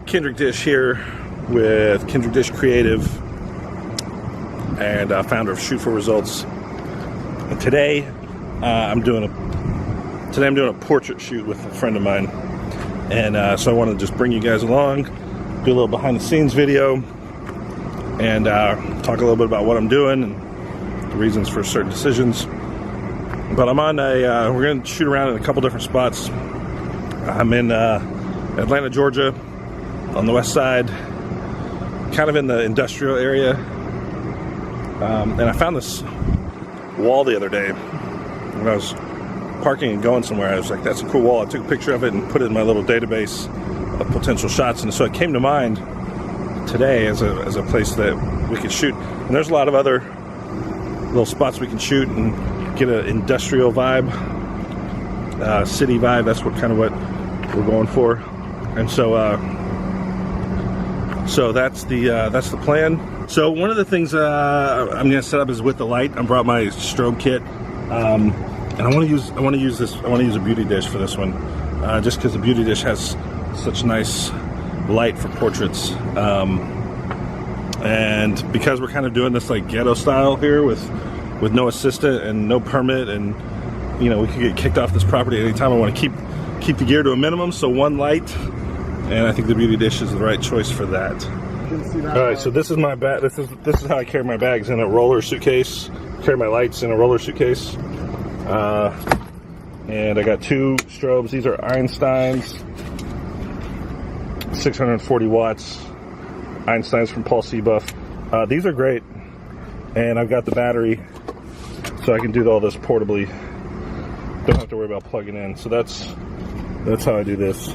Kendrick Dish here with Kendrick Dish Creative and founder of Shoot for Results. And today I'm doing a portrait shoot with a friend of mine, and so I want to just bring you guys along, do a little behind the scenes video, and talk a little bit about what I'm doing and the reasons for certain decisions. But I'm on we're going to shoot around in a couple different spots. I'm in Atlanta, Georgia, on the west side, kind of in the industrial area. And I found this wall the other day when I was parking and going somewhere. I was like, that's a cool wall. I took a picture of it and put it in my little database of potential shots. And so it came to mind today as a place that we could shoot. And there's a lot of other little spots we can shoot and get an industrial vibe, city vibe. That's what we're going for. And so that's the plan. So one of the things I'm going to set up is with the light. I brought my strobe kit, and I want to use a beauty dish for this one, just because the beauty dish has such nice light for portraits, and because we're kind of doing this like ghetto style here with no assistant and no permit, and we could get kicked off this property anytime. I want to keep the gear to a minimum, so one light, and I think the beauty dish is the right choice for that. All right, so this is my bag. This is how I carry my bags, in a roller suitcase. Carry my lights in a roller suitcase, and I got two strobes. These are Einstein's, 640 watts. Einstein's from Paul Buff. These are great, and I've got the battery, so I can do all this portably. Don't have to worry about plugging in. So that's how I do this.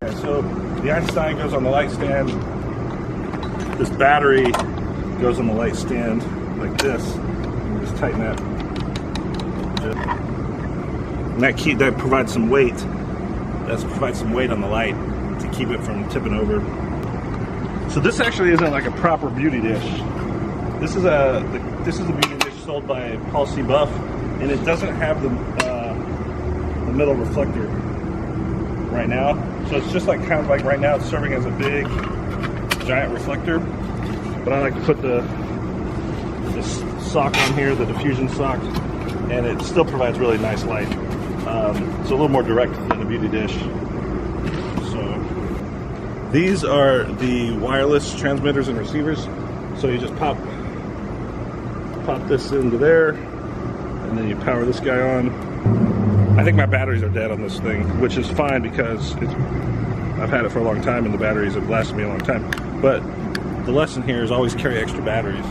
Okay, so the Einstein goes on the light stand. This battery goes on the light stand like this. Just tighten that. And that provides some weight. That provides some weight on the light to keep it from tipping over. So this actually isn't like a proper beauty dish. This is a beauty dish sold by Paul Buff, and it doesn't have the middle reflector right now. So it's just kind of like right now it's serving as a big giant reflector. But I like to put this sock on here, the diffusion sock, and it still provides really nice light. It's a little more direct than the beauty dish. So these are the wireless transmitters and receivers. So you just pop this into there, and then you power this guy on. I think my batteries are dead on this thing, which is fine because I've had it for a long time and the batteries have lasted me a long time. But the lesson here is always carry extra batteries.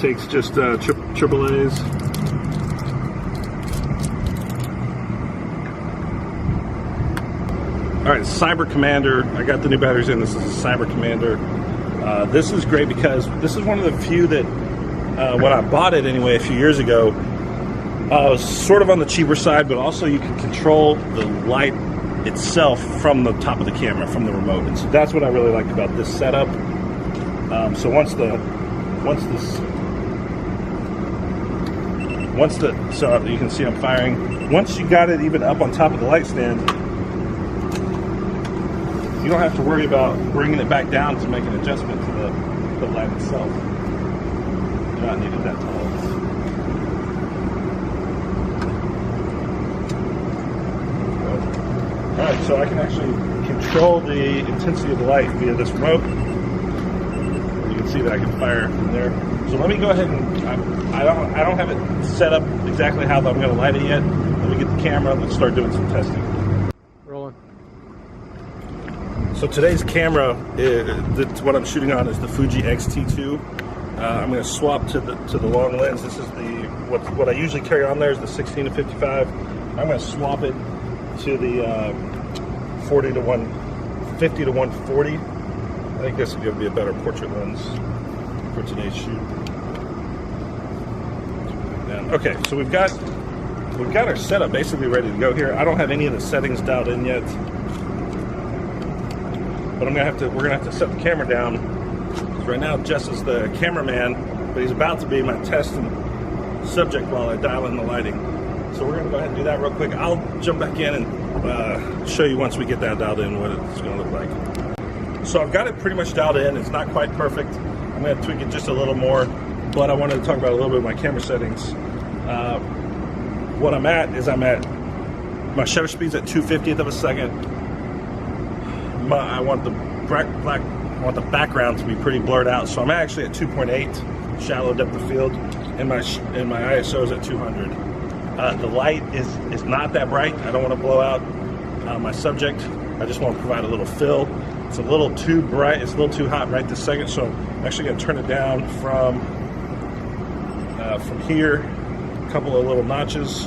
Takes just AAA's. All right, Cyber Commander. I got the new batteries in. This is a Cyber Commander. This is great because this is one of the few that, when I bought it anyway a few years ago, was sort of on the cheaper side, but also you can control the light itself from the top of the camera, from the remote. And so that's what I really liked about this setup. So so you can see I'm firing. Once you got it even up on top of the light stand, you don't have to worry about bringing it back down to make an adjustment to the light itself. You're not needed that tall. Alright, so I can actually control the intensity of the light via this remote. You can see that I can fire from there. So let me go ahead and I don't have it set up exactly how I'm going to light it yet. Let me get the camera. Let's start doing some testing. Rolling. So today's camera, what I'm shooting on is the Fuji X-T2. I'm going to swap to the long lens. This is what I usually carry on there is the 16 to 55. I'm going to swap it to the 40 to 150 to 140. I think this is going to be a better portrait lens for today's shoot. Okay, so we've got our setup basically ready to go here. I don't have any of the settings dialed in yet, but we're gonna have to set the camera down. Right now, Jess is the cameraman, but he's about to be my test and subject while I dial in the lighting. So we're gonna go ahead and do that real quick. I'll jump back in and show you once we get that dialed in what it's gonna look like. So I've got it pretty much dialed in. It's not quite perfect. I'm gonna tweak it just a little more, but I wanted to talk about a little bit of my camera settings. What I'm at is my shutter speed's at 2/50th of a second. I want the background to be pretty blurred out, so I'm actually at 2.8 shallow depth of field, and my ISO is at 200. The light is not that bright. I don't want to blow out my subject. I just want to provide a little fill. It's a little too bright. It's a little too hot right this second, so I'm actually going to turn it down from here, a couple of little notches,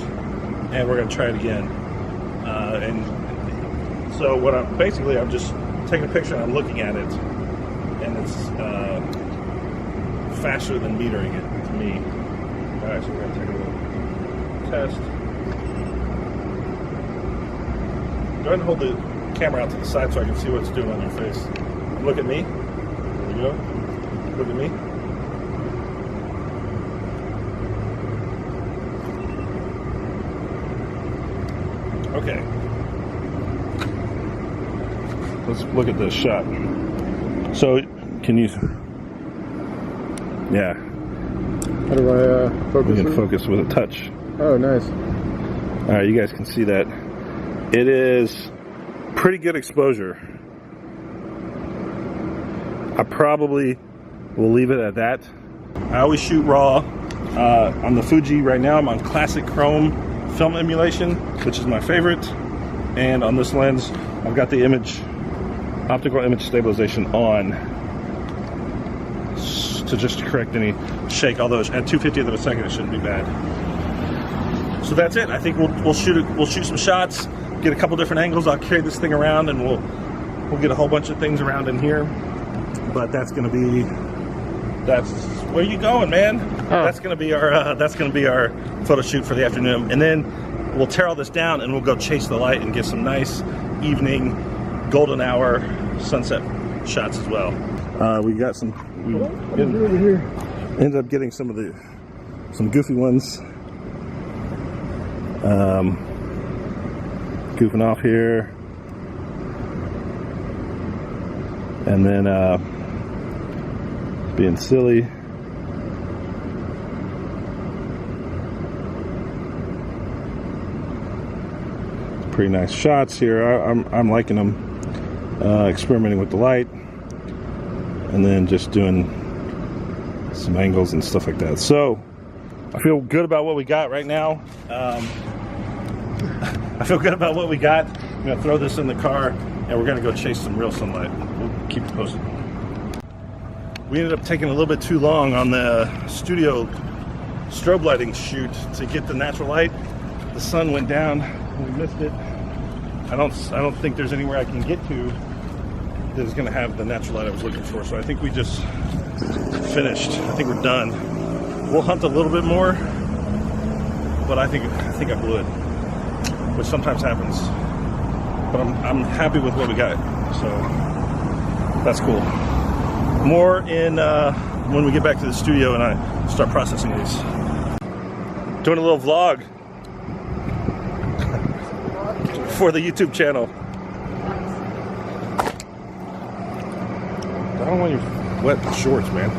and we're going to try it again. And so what I'm just taking a picture and I'm looking at it, and it's faster than metering it to me. All right, so we're going to take a little test. Go ahead and hold the camera out to the side so I can see what it's doing on your face. Look at me. There we go. Look at me. Okay. Let's look at this shot. So, can you? Yeah. How do I focus? You can focus with a touch. Oh, nice. All right, you guys can see that. It is pretty good exposure. I probably will leave it at that. I always shoot raw. On the Fuji right now, I'm on classic chrome film emulation, which is my favorite. And on this lens, I've got the optical image stabilization on to just correct any shake. Although at 2/50th of a second, it shouldn't be bad. So that's it. I think we'll shoot some shots, get a couple different angles. I'll carry this thing around, and we'll get a whole bunch of things around in here. But that's where you going, man? Oh. That's gonna be our photo shoot for the afternoon, and then we'll tear all this down and we'll go chase the light and get some nice evening golden hour sunset shots as well. We got some. We ended up getting some goofy ones. Goofing off here, and then being silly. Pretty nice shots here. I'm liking them. Experimenting with the light, and then just doing some angles and stuff like that. So I feel good about what we got right now. I feel good about what we got. I'm gonna throw this in the car, and we're gonna go chase some real sunlight. We'll keep it posted. We ended up taking a little bit too long on the studio strobe lighting shoot to get the natural light. The sun went down, and we missed it. I don't think there's anywhere I can get to that is going to have the natural light I was looking for. So I think we just finished. I think we're done. We'll hunt a little bit more, but I think I blew it, which sometimes happens. But I'm happy with what we got. So that's cool. More in when we get back to the studio and I start processing these. Doing a little vlog for the YouTube channel. I don't want your wet shorts, man.